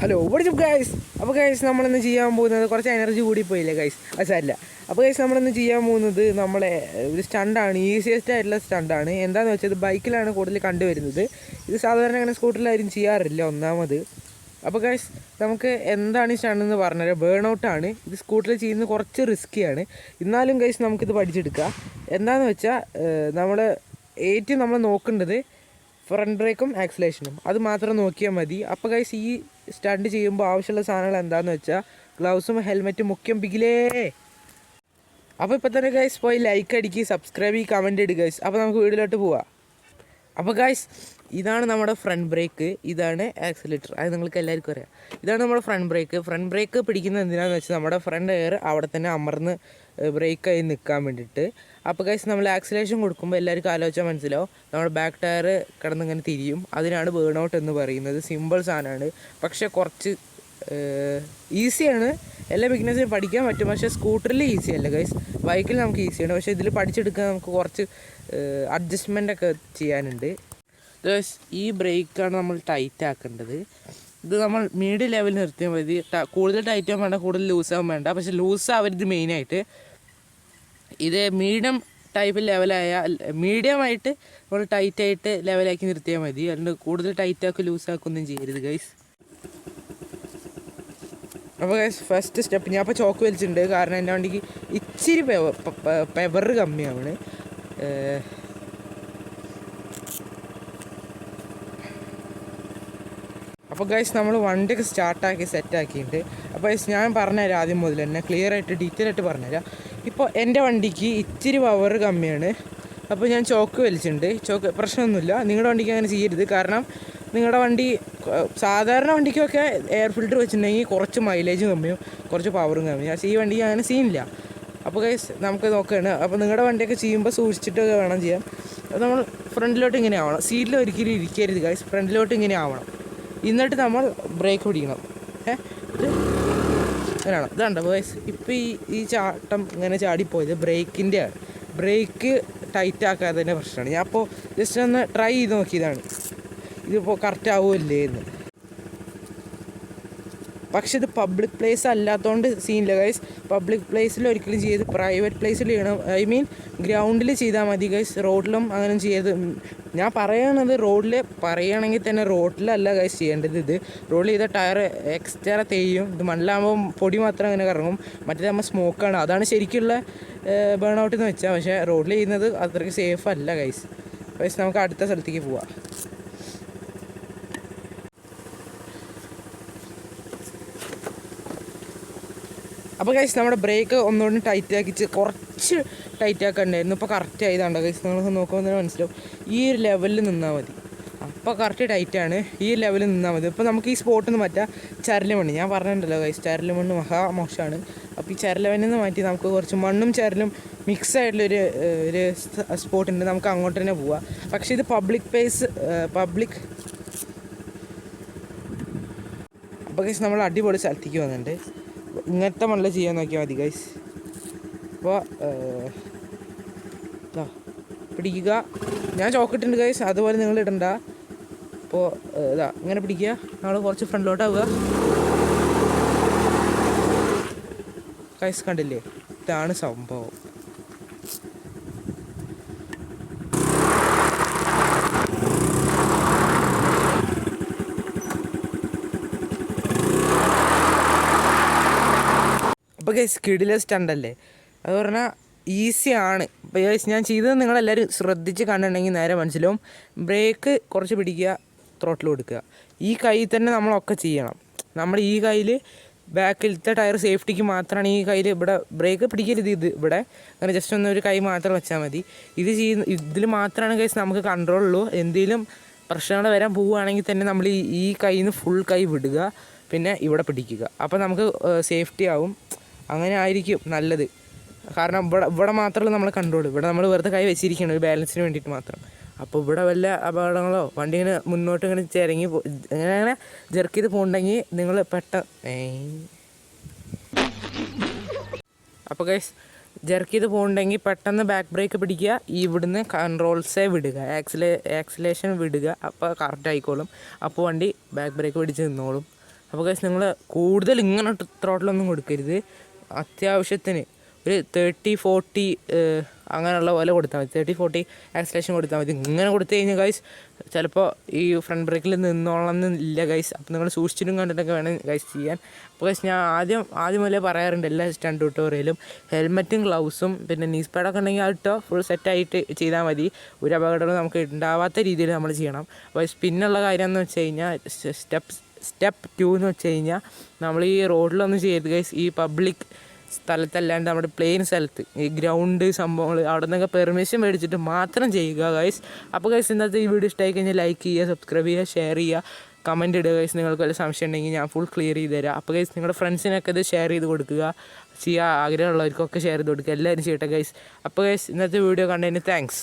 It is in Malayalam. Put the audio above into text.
Hello WhatsApp guys. അപ്പോൾ ഗൈസ് നമ്മളിന്ന് ചെയ്യാൻ പോകുന്നത് കുറച്ച് എനർജി കൂടിപ്പോയില്ലേ ഗൈസ്, അത് സാരില്ല. അപ്പോൾ ഗൈസ് നമ്മളിന്ന് ചെയ്യാൻ പോകുന്നത് നമ്മളെ ഒരു സ്റ്റണ്ടാണ്, ഈസിയസ്റ്റ് ആയിട്ടുള്ള സ്റ്റണ്ടാണ്. എന്താണെന്ന് വെച്ചാൽ ബൈക്കിലാണ് കൂടുതൽ കണ്ടുവരുന്നത്. ഇത് സാധാരണ അങ്ങനെ സ്കൂട്ടറിലാരും ചെയ്യാറില്ല ഒന്നാമത്. അപ്പോൾ ഗൈസ് നമുക്ക് എന്താണ് ഈ സ്റ്റണ്ടെന്ന് പറഞ്ഞാൽ ബേൺഔട്ടാണ്. ഇത് സ്കൂട്ടറിൽ ചെയ്യുന്നത് കുറച്ച് റിസ്ക്കിയാണ്, എന്നാലും ഗൈസ് നമുക്കിത് പഠിച്ചെടുക്കാം. എന്താണെന്ന് വെച്ചാൽ നമ്മൾ നോക്കേണ്ടത് ഫ്രണ്ട് ബ്രേക്കും ആക്സിലേഷനും, അത് മാത്രം നോക്കിയാൽ മതി. അപ്പോൾ ഗൈസ് ഈ സ്റ്റണ്ട് ചെയ്യുമ്പോൾ ആവശ്യമുള്ള സാധനങ്ങൾ എന്താണെന്ന് വെച്ചാൽ ഗ്ലൗസും ഹെൽമെറ്റും മുഖ്യം പിടിക്കില്ലേ. അപ്പോൾ ഇപ്പോൾ തന്നെ ഗൈസ് പോയി ലൈക്ക് അടിക്കുക, സബ്സ്ക്രൈബ് ചെയ്യുക, കമൻറ്റ് ഇടുക ഗൈസ്. അപ്പോൾ നമുക്ക് വീഡിയോയിലോട്ട് പോവാം. അപ്പോൾ ഗൈസ് ഇതാണ് നമ്മുടെ ഫ്രണ്ട് ബ്രേക്ക്, ഇതാണ് ആക്സിലേറ്റർ, അത് നിങ്ങൾക്ക് എല്ലാവർക്കും അറിയാം. ഇതാണ് നമ്മുടെ ഫ്രണ്ട് ബ്രേക്ക്. ഫ്രണ്ട് ബ്രേക്ക് പിടിക്കുന്നത് എന്തിനാണെന്ന് വെച്ചാൽ നമ്മുടെ ഫ്രണ്ട് എയർ അവിടെ തന്നെ അമർന്ന് ബ്രേക്കായി നിൽക്കാൻ വേണ്ടിയിട്ട്. അപ്പോൾ ഗൈസ് നമ്മൾ ആക്സിലേഷൻ കൊടുക്കുമ്പോൾ എല്ലാവർക്കും ആലോചിച്ചാൽ മനസ്സിലാവും, നമ്മുടെ ബാക്ക് ടയർ കിടന്നിങ്ങനെ തിരിയും. അതിനാണ് ബേൺഔട്ട് എന്ന് പറയുന്നത്. സിമ്പിൾ സാധനമാണ്, പക്ഷേ കുറച്ച് ഈസിയാണ്. എല്ലാ ബിഗിനേഴ്സിനും പഠിക്കാൻ പറ്റും, പക്ഷേ സ്കൂട്ടറിൽ ഈസി അല്ല ഗൈസ്. ബൈക്കിൽ നമുക്ക് ഈസിയാണ്, പക്ഷേ ഇതിൽ പഠിച്ചെടുക്കാൻ നമുക്ക് കുറച്ച് അഡ്ജസ്റ്റ്മെൻ്റൊക്കെ ചെയ്യാനുണ്ട് ഗൈസ്. ഈ ബ്രേക്കാണ് നമ്മൾ ടൈറ്റ് ആക്കേണ്ടത്. ഇത് നമ്മൾ മീഡിയം ലെവലിൽ നിർത്തിയാൽ മതി. കൂടുതൽ ടൈറ്റ് ആവാൻ വേണ്ട, കൂടുതൽ ലൂസാവാൻ വേണ്ട. പക്ഷേ ലൂസാവരുത് മെയിനായിട്ട്. ഇത് മീഡിയം ടൈപ്പ് ലെവലായ മീഡിയമായിട്ട് നമ്മൾ ടൈറ്റായിട്ട് ലെവലാക്കി നിർത്തിയാൽ മതി. അതുകൊണ്ട് കൂടുതൽ ടൈറ്റാക്കി ലൂസാക്കൊന്നും ചെയ്യരുത് ഗൈസ്. അപ്പോൾ ഗൈസ് ഫസ്റ്റ് സ്റ്റെപ്പ് ഞാൻ അപ്പോൾ ചോക്ക് വലിച്ചിട്ടുണ്ട്, കാരണം എൻ്റെ വണ്ടിക്ക് ഇച്ചിരി പെവർ കമ്മിയാണ്. അപ്പോൾ ഗൈസ് നമ്മൾ വണ്ടിയൊക്കെ സ്റ്റാർട്ടാക്കി സെറ്റാക്കിയിട്ടുണ്ട്. അപ്പോൾ ഗൈസ് ഞാൻ പറഞ്ഞുതരാം ആദ്യം മുതൽ തന്നെ ക്ലിയറായിട്ട് ഡീറ്റെയിൽ ആയിട്ട് പറഞ്ഞുതരാം. ഇപ്പോൾ എൻ്റെ വണ്ടിക്ക് ഇച്ചിരി പവർ കമ്മിയാണ്, അപ്പോൾ ഞാൻ ചോക്ക് വലിച്ചിട്ടുണ്ട്. ചോക്ക് പ്രശ്നമൊന്നുമില്ല, നിങ്ങളുടെ വണ്ടിക്ക് അങ്ങനെ ചെയ്യരുത്. കാരണം നിങ്ങളുടെ വണ്ടി സാധാരണ വണ്ടിക്കൊക്കെ എയർ ഫിൽറ്റർ വെച്ചിട്ടുണ്ടെങ്കിൽ കുറച്ച് മൈലേജ് കമ്മിയും കുറച്ച് പവറും കമ്മിയും. പക്ഷേ ഈ വണ്ടിക്ക് അങ്ങനെ സീനില്ല. അപ്പോൾ ഗൈസ് നമുക്ക് നോക്കുകയാണ്. അപ്പോൾ നിങ്ങളുടെ വണ്ടിയൊക്കെ ചെയ്യുമ്പോൾ സൂക്ഷിച്ചിട്ടൊക്കെ വേണം ചെയ്യാൻ. അപ്പോൾ നമ്മൾ ഫ്രണ്ടിലോട്ട് ഇങ്ങനെ ആവണം, സീറ്റിൽ ഒരിക്കലും ഇരിക്കരുത് ഗൈസ്, ഫ്രണ്ടിലോട്ട് ഇങ്ങനെ ആവണം. എന്നിട്ട് നമ്മൾ ബ്രേക്ക് പിടിക്കണം. അങ്ങനെയാണോ? ഇതാണ്ടോ ഗൈസ്, ഇപ്പോൾ ഈ ചാട്ടം ഇങ്ങനെ ചാടിപ്പോയത് ബ്രേക്കിൻ്റെ ആണ്. ബ്രേക്ക് ടൈറ്റ് ആക്കാത്തതിൻ്റെ പ്രശ്നമാണ്. ഞാൻ അപ്പോൾ ജസ്റ്റ് ഒന്ന് ട്രൈ ചെയ്ത് നോക്കിയതാണ്, ഇതിപ്പോൾ കറക്റ്റ് ആവുമല്ലേ എന്ന്. പക്ഷെ ഇത് പബ്ലിക് പ്ലേസ് അല്ലാത്തതുകൊണ്ട് സീനില്ല ഗൈസ്. പബ്ലിക് പ്ലേസിൽ ഒരിക്കലും ചെയ്ത് പ്രൈവറ്റ് പ്ലേസിൽ ചെയ്യണം. ഐ മീൻ ഗ്രൗണ്ടിൽ ചെയ്താൽ മതി ഗൈസ്, റോഡിലും അങ്ങനെ ചെയ്ത്. ഞാൻ പറയണത് റോഡിൽ പറയുകയാണെങ്കിൽ തന്നെ റോഡിലല്ല ഗൈസ് ചെയ്യേണ്ടത്. ഇത് റോഡിൽ ചെയ്ത ടയർ എക്സ്ട്രാ തേയും. ഇത് മണ്ണിലാകുമ്പോൾ പൊടി മാത്രം അങ്ങനെ കറങ്ങും, മറ്റേ നമ്മൾ സ്മോക്കാണ്. അതാണ് ശരിക്കുള്ള ബേൺഔട്ട് എന്ന് വെച്ചാൽ. പക്ഷേ റോഡിൽ ചെയ്യുന്നത് അത്രയ്ക്ക് സേഫ് അല്ല ഗൈസ്. ഗൈസ് നമുക്ക് അടുത്ത സ്ഥലത്തേക്ക് പോവാം. അപ്പോൾ ഗൈസ് നമ്മുടെ ബ്രേക്ക് ഒന്നുകൂടി ടൈറ്റ് ആക്കിച്ച് കുറച്ച് ടൈറ്റ് ആക്കണ്ടായിരുന്നു. ഇപ്പോൾ കറക്റ്റ് ആയതാണ്ടോ ഗൈസ്, നിങ്ങൾക്ക് നോക്കുമ്പോൾ തന്നെ മനസ്സിലാവും. ഈ ഒരു ലെവലിൽ നിന്നാൽ മതി, അപ്പോൾ കറക്റ്റ് ടൈറ്റാണ്. ഈ ലെവലിൽ നിന്നാൽ മതി. ഇപ്പോൾ നമുക്ക് ഈ സ്പോട്ടിൽ നിന്ന് മാറ്റാം ചരല് മണ്ണ്. ഞാൻ പറഞ്ഞിട്ടുണ്ടല്ലോ ഗൈസ്, ചരല് മണ്ണ് മഹാമോശമാണ്. അപ്പോൾ ഈ ചരല് മണ്ണിൽ നിന്ന് മാറ്റി നമുക്ക് കുറച്ച് മണ്ണും ചരലും മിക്സ് ആയിട്ടുള്ളൊരു സ്പോട്ടുണ്ട്, നമുക്ക് അങ്ങോട്ട് തന്നെ പോവാം. പക്ഷേ ഇത് അപ്പോൾ ഗൈസ് നമ്മൾ അടിപൊളി സ്ഥലത്തേക്ക് വന്നിട്ടുണ്ട്. ഇങ്ങനത്തെ മണ്ണിൽ ചെയ്യാൻ നോക്കിയാൽ മതി ഗൈസ്. അപ്പോൾ പിടിക്കുക. ഞാൻ ചോക്കിട്ടുണ്ട് ഗൈസ്, അതുപോലെ നിങ്ങൾ ഇടണ്ട. അപ്പോൾ ഇങ്ങനെ പിടിക്കുക, നമ്മൾ കുറച്ച് ഫ്രണ്ടിലോട്ടാവുക ഗൈസ്. കണ്ടില്ലേ, ഇതാണ് സംഭവം. അപ്പോൾ ഗൈസ് കിടില സ്റ്റണ്ടല്ലേ, അത് പറഞ്ഞാൽ ഈസിയാണ്. അപ്പോൾ ഗൈസ് ഞാൻ ചെയ്തത് നിങ്ങളെല്ലാവരും ശ്രദ്ധിച്ച് കണ്ടിട്ടുണ്ടെങ്കിൽ നേരെ മനസ്സിലാവും. ബ്രേക്ക് കുറച്ച് പിടിക്കുക, ത്രോട്ടിൽ കൊടുക്കുക. ഈ കൈ തന്നെ നമ്മളൊക്കെ ചെയ്യണം. നമ്മൾ ഈ കയ്യിൽ ബാക്കിലത്തെ ടയർ സേഫ്റ്റിക്ക് മാത്രമാണ് ഈ കയ്യിൽ ഇവിടെ ബ്രേക്ക് പിടിക്കരുത്. ഇത് ഇവിടെ അങ്ങനെ ജസ്റ്റ് ഒരു കൈ മാത്രം വെച്ചാൽ മതി. ഇതിൽ മാത്രമാണ് ഗൈസ് നമുക്ക് കൺട്രോൾ ഉള്ളൂ. എന്തെങ്കിലും പ്രശ്നങ്ങൾ വരാൻ പോവുകയാണെങ്കിൽ തന്നെ നമ്മൾ ഈ കയ്യിൽ നിന്ന് ഫുൾ കൈ വിടുക, പിന്നെ ഇവിടെ പിടിക്കുക. അപ്പോൾ നമുക്ക് സേഫ്റ്റി ആവും. അങ്ങനെ ആയിരിക്കും നല്ലത്. കാരണം ഇവിടെ മാത്രമല്ല നമ്മൾ കൺട്രോൾ. ഇവിടെ നമ്മൾ വെറുതെ കൈ വെച്ചിരിക്കണം ഒരു ബാലൻസിന് വേണ്ടിയിട്ട് മാത്രം. അപ്പോൾ ഇവിടെ വല്ല അപകടങ്ങളോ വണ്ടി ഇങ്ങനെ മുന്നോട്ട് ഇങ്ങനെ ചിരങ്ങി അങ്ങനെ ജെർക്ക് ചെയ്ത് പോകുന്നുണ്ടെങ്കിൽ നിങ്ങൾ അപ്പോൾ ഗൈസ് ജെർക്ക് ചെയ്ത് പോകുന്നുണ്ടെങ്കിൽ പെട്ടെന്ന് ബാക്ക് ബ്രേക്ക് പിടിക്കുക, ഇവിടുന്ന് കൺട്രോൾസേ വിടുക, ആക്സിലേഷൻ വിടുക. അപ്പോൾ കറക്റ്റ് ആയിക്കോളും. അപ്പോൾ വണ്ടി ബാക്ക് ബ്രേക്ക് പിടിച്ച് നിന്നോളും. അപ്പോൾ ഗൈസ് നിങ്ങൾ കൂടുതൽ ഇങ്ങനെ ത്രോട്ടിലൊന്നും കൊടുക്കരുത്. അത്യാവശ്യത്തിന് ഒരു 30-40 അങ്ങനെയുള്ള പോലെ കൊടുത്താൽ മതി. 30-40 ആക്സിലേഷൻ കൊടുത്താൽ മതി. ഇങ്ങനെ കൊടുത്തു കഴിഞ്ഞാൽ ഗൈസ് ചിലപ്പോൾ ഈ ഫ്രണ്ട് ബ്രേക്കിൽ നിന്നോളണമെന്നില്ല ഗൈസ്. അപ്പോൾ നിങ്ങൾ സൂക്ഷിച്ചിട്ടും കണ്ടിട്ടൊക്കെ വേണം ഗൈസ് ചെയ്യാൻ. അപ്പോൾ ഗൈസ് ഞാൻ ആദ്യം മുതലേ പറയാറുണ്ട് എല്ലാ സ്റ്റണ്ട് ട്യൂട്ടോറിയലും ഹെൽമെറ്റും ഗ്ലൗസും പിന്നെ നീസ് പാഡൊക്കെ ഉണ്ടെങ്കിൽ അതിട്ടോ ഫുൾ സെറ്റായിട്ട് ചെയ്താൽ മതി. ഒരു അപകടവും നമുക്ക് ഉണ്ടാവാത്ത രീതിയിൽ നമ്മൾ ചെയ്യണം. അപ്പോൾ പിന്നുള്ള കാര്യം എന്ന് വെച്ച് കഴിഞ്ഞാൽ സ്റ്റെപ്പ് 2 എന്ന് വെച്ച് കഴിഞ്ഞാൽ നമ്മൾ ഈ റോഡിലൊന്നും ചെയ്യരുത് ഗൈസ്. ഈ പബ്ലിക് സ്ഥലത്തല്ലാണ്ട് നമ്മുടെ പ്ലെയിൻ സ്ഥലത്ത് ഈ ഗ്രൗണ്ട് സംഭവങ്ങൾ അവിടെ നിന്നൊക്കെ പെർമിഷൻ മേടിച്ചിട്ട് മാത്രം ചെയ്യുക ഗൈസ്. അപ്പോൾ ഗൈസ് ഇന്നത്തെ ഈ വീഡിയോ ഇഷ്ടമായി കഴിഞ്ഞാൽ ലൈക്ക് ചെയ്യുക, സബ്സ്ക്രൈബ് ചെയ്യുക, ഷെയർ ചെയ്യുക, കമൻറ്റ് ഇടുക ഗൈസ്. നിങ്ങൾക്ക് വല്ല സംശയം ഉണ്ടെങ്കിൽ ഞാൻ ഫുൾ ക്ലിയർ ചെയ്ത് തരാം. അപ്പോൾ ഗൈസ് നിങ്ങളുടെ ഫ്രണ്ട്സിനൊക്കെ ഇത് ഷെയർ ചെയ്ത് കൊടുക്കുക, ചെയ്യുക ആഗ്രഹമുള്ളവർക്കൊക്കെ ഷെയർ ചെയ്ത് കൊടുക്കുക. എല്ലാവരും ചെയ്യട്ടെ ഗൈസ്. അപ്പോൾ ഗൈസ് ഇന്നത്തെ വീഡിയോ കണ്ടതിന് താങ്ക്സ്.